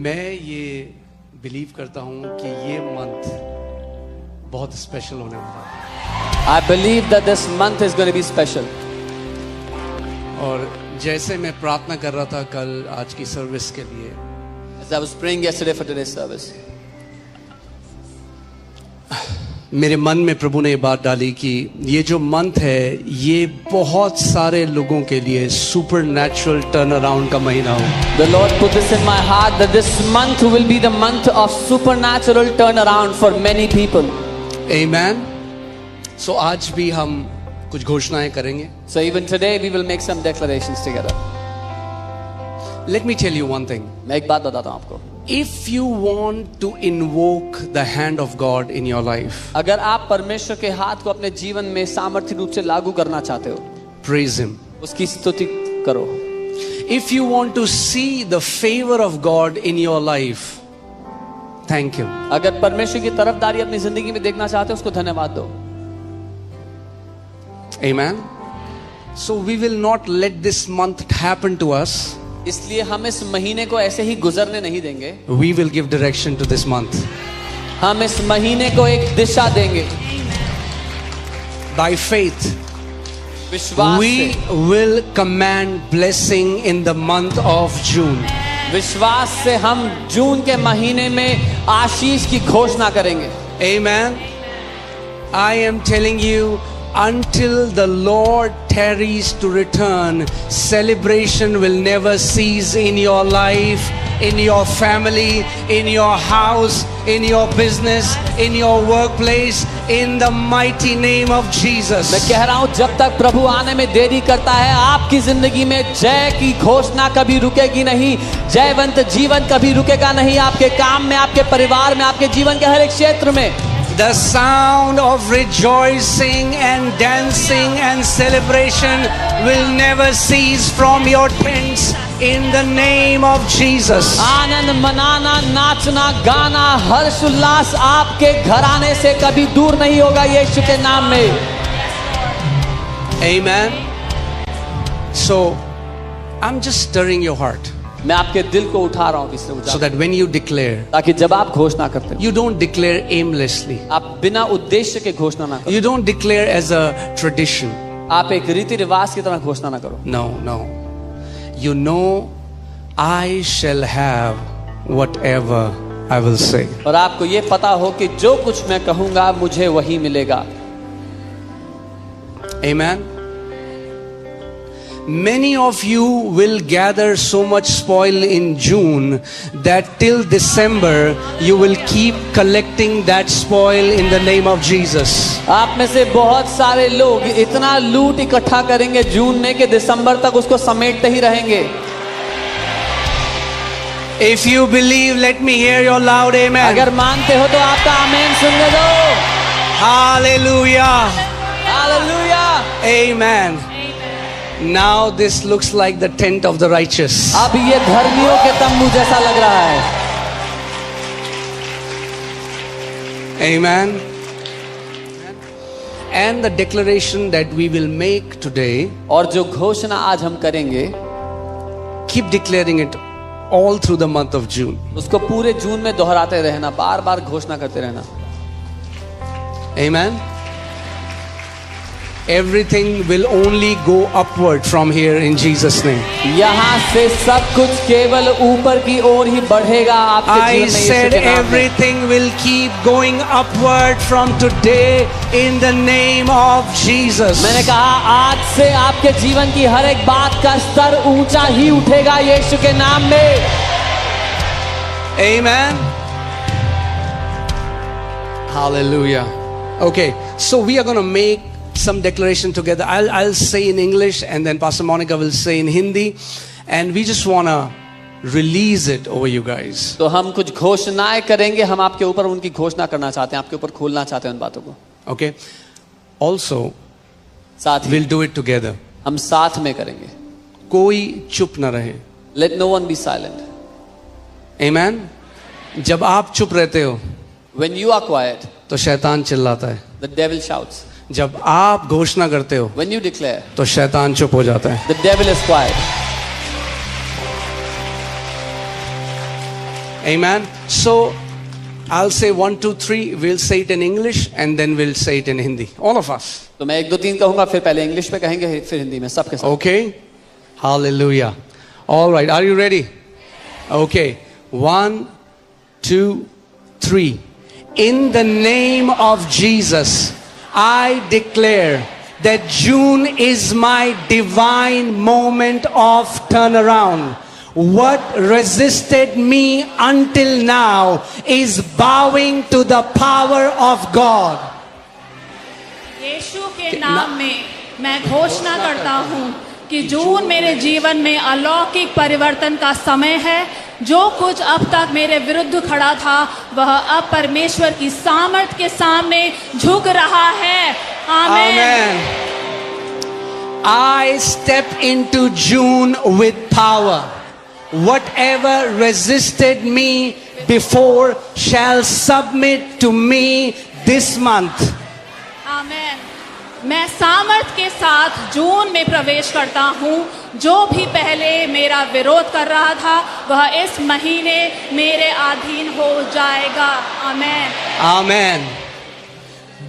मैं ये बिलीव करता हूँ कि ये मंथ बहुत स्पेशल होने वाला है। I believe that this month is going to be special. और जैसे मैं प्रार्थना कर रहा था कल आज की सर्विस के लिए, As I was praying yesterday for today's service, मेरे मन में प्रभु ने ये बात डाली कि ये जो मंथ है ये बहुत सारे लोगों के लिए सुपरनैचुरल टर्न अराउंड का महीना हो। the Lord put this in my heart that this month will be the month of supernatural turnaround for many people. Amen. So आज भी हम कुछ घोषणाएं करेंगे। So even today we will make some declarations together. Let me tell you one thing. मैं एक बात बताता हूँ आपको। If you want to invoke the hand of God in your life, अगर आप परमेश्वर के हाथ को अपने जीवन में सामर्थ्य रूप से लागू करना चाहते हो, praise Him. उसकी स्तुति करो। If you want to see the favor of God in your life, thank Him. अगर परमेश्वर की तरफदारी अपनी जिंदगी में देखना चाहते हो, उसको धन्यवाद दो। Amen. So we will not let this month happen to us. इसलिए हम इस महीने को ऐसे ही गुजरने नहीं देंगे। We will give direction to this month. हम इस महीने को एक दिशा देंगे। By faith, विश्वास we से, will command blessing in the month of June. विश्वास से हम जून के महीने में आशीष की घोषणा करेंगे। Amen. I am telling you, until the Lord tarries to return, celebration will never cease in your life, in your family, in your house, in your business, in your workplace, in the mighty name of Jesus. मैं कह रहा हूँ जब तक प्रभु आने में देरी करता है, आपकी जिंदगी में जय की घोषणा कभी रुकेगी नहीं। जयवंत जीवन कभी रुकेगा नहीं। आपके काम में, आपके परिवार में, आपके जीवन के हर एक क्षेत्र में The sound of rejoicing and dancing and celebration will never cease from your tents in the name of Jesus. आनंद मनाना, नाचना, गाना, हर्ष उल्लास आपके घराने से कभी दूर नहीं होगा यीशु के नाम में। Amen. So I'm just stirring your heart मैं आपके दिल को उठा रहा हूँ इससे so उठा, that when you declare, ताकि जब आप घोषणा करते हो, you don't declare aimlessly. आप बिना उद्देश्य के घोषणा ना करो। You don't declare as a tradition. आप एक रीति रिवाज की तरह घोषणा ना करो। No, no. You know, I shall have whatever I will say. और आपको ये पता हो कि जो कुछ मैं कहूंगा मुझे वही मिलेगा। Amen. Many of you will gather so much spoil in June that till December you will keep collecting that spoil in the name of Jesus. आप में से बहुत सारे लोग इतना लूट इकट्ठा करेंगे जून में कि दिसंबर तक उसको समेटते ही रहेंगे। If you believe, let me hear your loud amen. अगर मानते हो तो आपका आमीन सुनने दो। Hallelujah. Hallelujah. Amen. Now this looks like the tent of the righteous. अब ये धर्मियों के तंबू जैसा लग रहा है। Amen. And the declaration that we will make today, और जो घोषणा आज हम करेंगे, keep declaring it all through the month of June. उसको पूरे जून में दोहराते रहना, बार बार घोषणा करते रहना। Amen. Everything will only go upward from here in Jesus' name. यहाँ से सब कुछ केवल ऊपर की ओर ही बढ़ेगा आपके I जीवन में said यीशु के नाम में। everything will keep going upward from today in the name of Jesus. मैंने कहा आज से आपके जीवन की हर एक बात का स्तर ऊंचा ही उठेगा यीशु के नाम में। Amen. Hallelujah. Okay, so we are going to make some declaration together. I'll say in English and then Pastor Monica will say in Hindi, and we just want to release it over you guys. तो हम कुछ घोषणाएं करेंगे, हम आपके ऊपर उनकी घोषणा करना चाहते हैं, आपके ऊपर खोलना चाहते हैं उन बातों को। Okay. Also, साथ ही we'll do it together. हम साथ में करेंगे। कोई चुप ना रहे। Let no one be silent. Amen. जब आप चुप रहते हो When you are quiet, तो शैतान चिल्लाता है। the devil shouts. जब आप घोषणा करते हो When you declare, तो शैतान चुप हो जाता है। the devil is quiet. Amen. So I'll say 1, 2, 3. We'll say it in English and then we'll say it in Hindi. All of us. तो मैं 1 2 3 कहूंगा, फिर पहले इंग्लिश में कहेंगे, फिर हिंदी में, सबके साथ. Okay? Hallelujah. All right. Are you ready? Okay. 1, 2, 3. In the name of Jesus, I declare that June is my divine moment of turnaround. What resisted me until now is bowing to the power of God. यीशु के नाम में मैं घोषणा करता हूँ कि जून मेरे जीवन में अलौकिक परिवर्तन का समय है. जो कुछ अब तक मेरे विरुद्ध खड़ा था वह अब परमेश्वर की सामर्थ के सामने झुक रहा है. आमीन. I step into June with power. Whatever resisted me before shall submit to me this month. आमीन. मैं सामर्थ के साथ जून में प्रवेश करता हूँ. जो भी पहले मेरा विरोध कर रहा था वह इस महीने मेरे अधीन हो जाएगा. आमीन. Amen.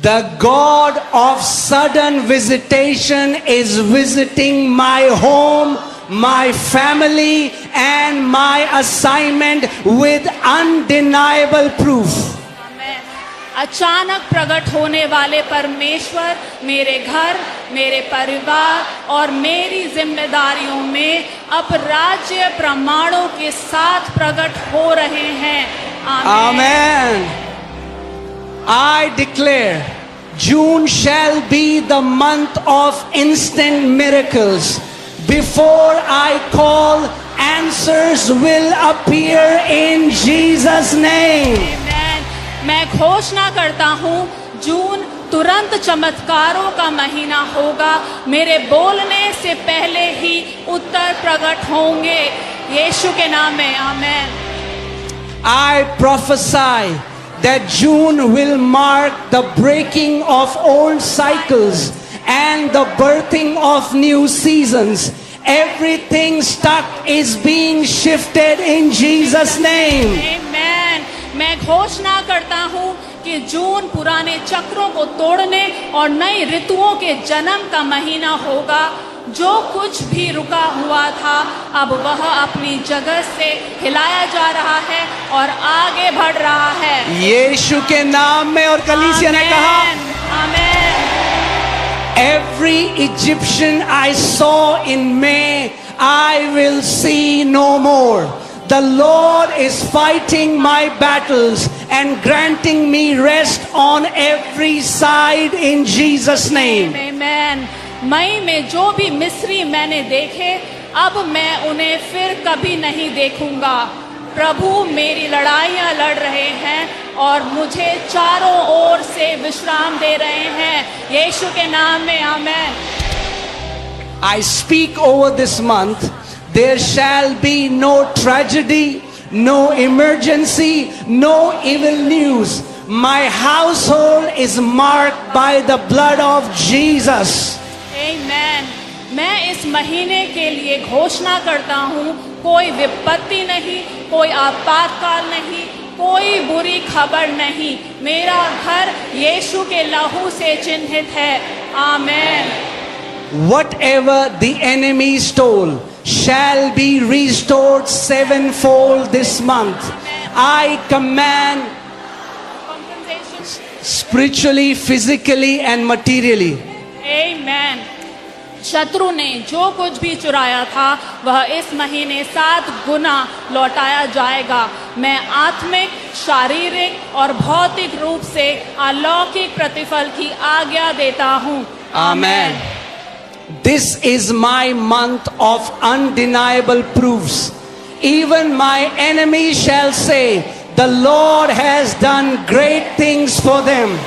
The God of sudden visitation is visiting my home, my family, and my assignment with undeniable proof. आमीन. अचानक प्रकट होने वाले परमेश्वर मेरे घर, मेरे परिवार और मेरी जिम्मेदारियों में अपराज्य प्रमाणों के साथ प्रकट हो रहे हैं. Amen. I declare June shall be the month of instant miracles. Before I call, answers will appear in Jesus' name. आमीन. मैं घोषणा करता हूँ जून तुरंत चमत्कारों का महीना होगा. मेरे बोलने से पहले ही उत्तर प्रकट होंगे. यीशु के नाम में. आमीन. I prophesy that June will mark the breaking of old cycles and the birthing of new seasons. Everything stuck is being shifted in Jesus' name. आमीन. मैं घोषणा करता हूँ कि जून पुराने चक्रों को तोड़ने और नई ऋतुओं के जन्म का महीना होगा. जो कुछ भी रुका हुआ था अब वह अपनी जगह से हिलाया जा रहा है और आगे बढ़ रहा है. यीशु के नाम में. और कलीसिया ने कहा, आमीन. Every Egyptian I saw in May, I will see no more. The Lord is fighting my battles and granting me rest on every side in Jesus' name. आमीन. मई में जो भी मिस्री मैंने देखे अब मैं उन्हें फिर कभी नहीं देखूंगा. प्रभु मेरी लड़ाइयां लड़ रहे हैं और मुझे चारों ओर से विश्राम दे रहे हैं. यीशु के नाम में. आमीन. I speak over this month, there shall be no tragedy, no emergency, no evil news. My household is marked by the blood of Jesus. आमीन. मैं इस महीने के लिए घोषणा करता हूँ कोई विपत्ति नहीं, कोई आपातकाल नहीं, कोई बुरी खबर नहीं. मेरा घर यीशु के लहू से चिन्हित है. आमीन. Whatever the enemy stole shall be restored sevenfold this month. I command spiritually, physically and materially. आमीन. शत्रु ने जो कुछ भी चुराया था वह इस महीने 7 गुना लौटाया जाएगा. मैं आत्मिक, शारीरिक और भौतिक रूप से अलौकिक प्रतिफल की आज्ञा देता हूँ. Amen. This is my month of undeniable proofs. Even my enemies shall say, the Lord has done great things for them.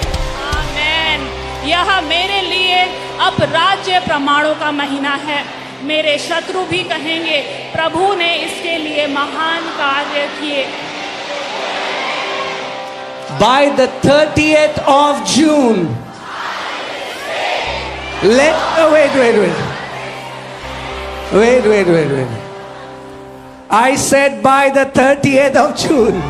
आमीन. यह मेरे लिए अब राज्य प्रमाणों का महीना है. मेरे शत्रु भी कहेंगे प्रभु ने इसके लिए महान कार्य किए. By the 30th of June, wait. I said by the 30th of June.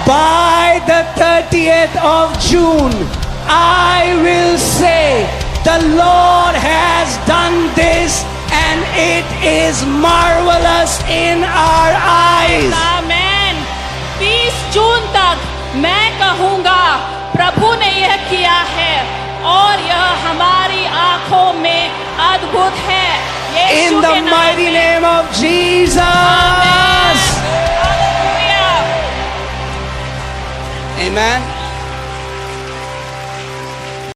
By the 30th of June, I will say, the Lord has done this and it is marvelous in our eyes. आमेन। 20 जून तक मैं कहूंगा प्रभु ने यह किया है और यह हमारी आंखों में अद्भुत है। यीशु In के the नाम mighty में। name